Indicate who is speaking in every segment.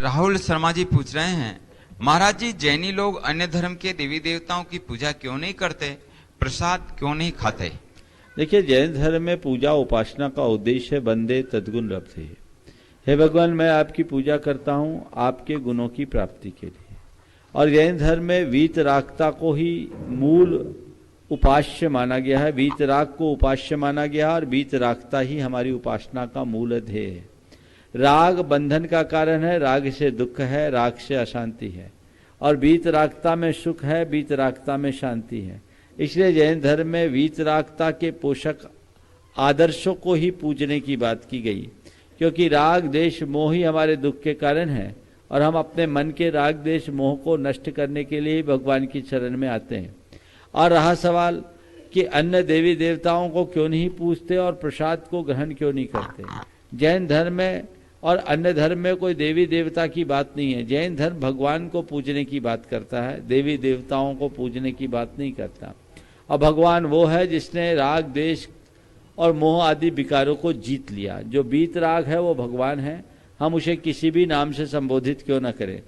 Speaker 1: राहुल शर्मा जी पूछ रहे हैं, महाराज जी जैनी लोग अन्य धर्म के देवी देवताओं की पूजा क्यों नहीं करते, प्रसाद क्यों नहीं खाते?
Speaker 2: देखिए, जैन धर्म में पूजा उपासना का उद्देश्य है बंदे तद्गुण लब्धे। हे भगवान, मैं आपकी पूजा करता हूँ आपके गुणों की प्राप्ति के लिए। और जैन धर्म में वीतरागता को ही मूल उपास्य माना गया है, वीतराग को उपास्य माना गया है और वीतरागता ही हमारी उपासना का मूल ध्येय है। राग बंधन का कारण है, राग से दुख है, राग से अशांति है, और वीतरागता में सुख है, वीतरागता में शांति है। इसलिए जैन धर्म में वीतरागता के पोषक आदर्शों को ही पूजने की बात की गई, क्योंकि राग देश मोह ही हमारे दुख के कारण है और हम अपने मन के राग देश मोह को नष्ट करने के लिए भगवान की शरण में आते हैं। और रहा सवाल कि अन्य देवी देवताओं को क्यों नहीं पूजते और प्रसाद को ग्रहण क्यों नहीं करते। जैन धर्म में और अन्य धर्म में कोई देवी देवता की बात नहीं है। जैन धर्म भगवान को पूजने की बात करता है, देवी देवताओं को पूजने की बात नहीं करता। और भगवान वो है जिसने राग देश और मोह आदि विकारों को जीत लिया। जो वीतराग है वो भगवान है, हम उसे किसी भी नाम से संबोधित क्यों न करें।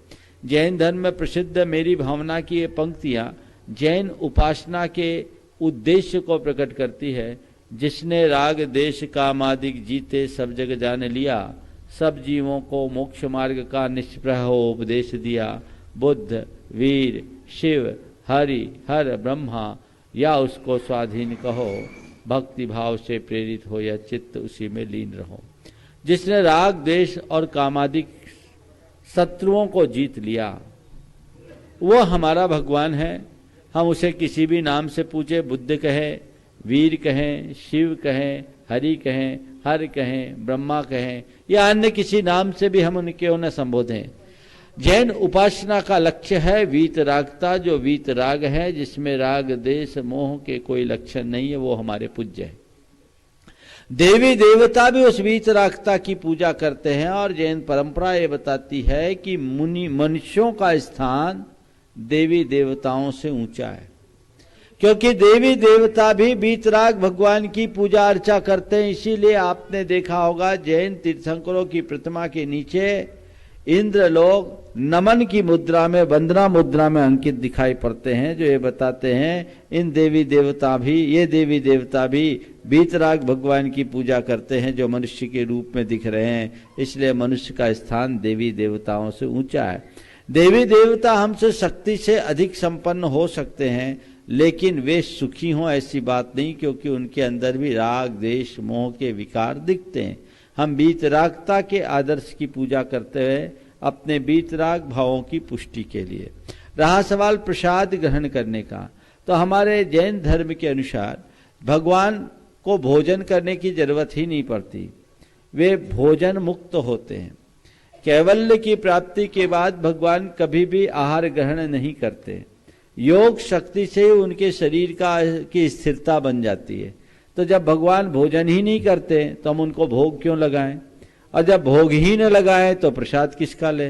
Speaker 2: जैन धर्म में प्रसिद्ध मेरी भावना की ये पंक्तियां जैन उपासना के उद्देश्य को प्रकट करती है। जिसने राग देश कामादिक जीते सब जग जान लिया, सब जीवों को मोक्ष मार्ग का निष्प्रह उपदेश दिया। बुद्ध, वीर, शिव, हरि, हर, ब्रह्मा या उसको स्वाधीन कहो, भक्ति भाव से प्रेरित हो या चित्त उसी में लीन रहो। जिसने राग देश और कामादिक शत्रुओं को जीत लिया वो हमारा भगवान है। हम उसे किसी भी नाम से पूछे, बुद्ध कहें, वीर कहें, शिव कहें, हरि कहें, हर कहें, ब्रह्मा कहें या अन्य किसी नाम से भी हम उनके उन्हें संबोधें। जैन उपासना का लक्ष्य है वीतरागता। जो वीतराग है, जिसमें राग देश मोह के कोई लक्षण नहीं है, वो हमारे पूज्य है। देवी देवता भी उस वीतरागता की पूजा करते हैं और जैन परंपरा ये बताती है कि मनुष्यों का स्थान देवी देवताओं से ऊंचा है, क्योंकि देवी देवता भी वीतराग भगवान की पूजा अर्चा करते हैं। इसीलिए आपने देखा होगा जैन तीर्थंकरों की प्रतिमा के नीचे इंद्र लोग नमन की मुद्रा में, वंदना मुद्रा में अंकित दिखाई पड़ते हैं, जो ये बताते हैं ये देवी देवता भी वीतराग भगवान की पूजा करते हैं, जो मनुष्य के रूप में दिख रहे हैं। इसलिए मनुष्य का स्थान देवी देवताओं से ऊंचा है। देवी देवता हमसे शक्ति से अधिक संपन्न हो सकते हैं, लेकिन वे सुखी हों ऐसी बात नहीं, क्योंकि उनके अंदर भी राग देश मोह के विकार दिखते हैं। हम वीतरागता के आदर्श की पूजा करते हुए अपने वीतराग भावों की पुष्टि के लिए। रहा सवाल प्रसाद ग्रहण करने का, तो हमारे जैन धर्म के अनुसार भगवान को भोजन करने की जरूरत ही नहीं पड़ती, वे भोजन मुक्त होते हैं। कैवल्य की प्राप्ति के बाद भगवान कभी भी आहार ग्रहण नहीं करते। योग शक्ति से उनके शरीर की स्थिरता बन जाती है। तो जब भगवान भोजन ही नहीं करते तो हम उनको भोग क्यों लगाएं, और जब भोग ही न लगाएं तो प्रसाद किसका ले।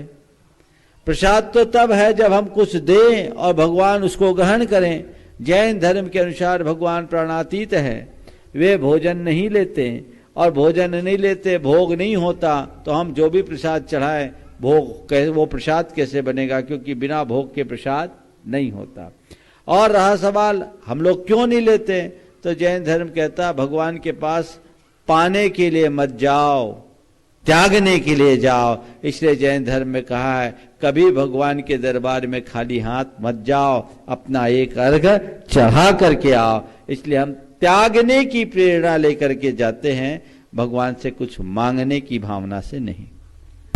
Speaker 2: प्रसाद तो तब है जब हम कुछ दें और भगवान उसको ग्रहण करें। जैन धर्म के अनुसार भगवान प्राणातीत है, वे भोजन नहीं लेते, और भोजन नहीं लेते, भोग नहीं होता, तो हम जो भी प्रसाद चढ़ाएं वो प्रसाद कैसे बनेगा, क्योंकि बिना भोग के प्रसाद नहीं होता। और रहा सवाल हम लोग क्यों नहीं लेते, तो जैन धर्म कहता भगवान के पास पाने के लिए मत जाओ, त्यागने के लिए जाओ। इसलिए जैन धर्म में कहा है कभी भगवान के दरबार में खाली हाथ मत जाओ, अपना एक अर्घ चढ़ा करके आओ। इसलिए हम त्यागने की प्रेरणा लेकर के जाते हैं, भगवान से कुछ मांगने की भावना से नहीं।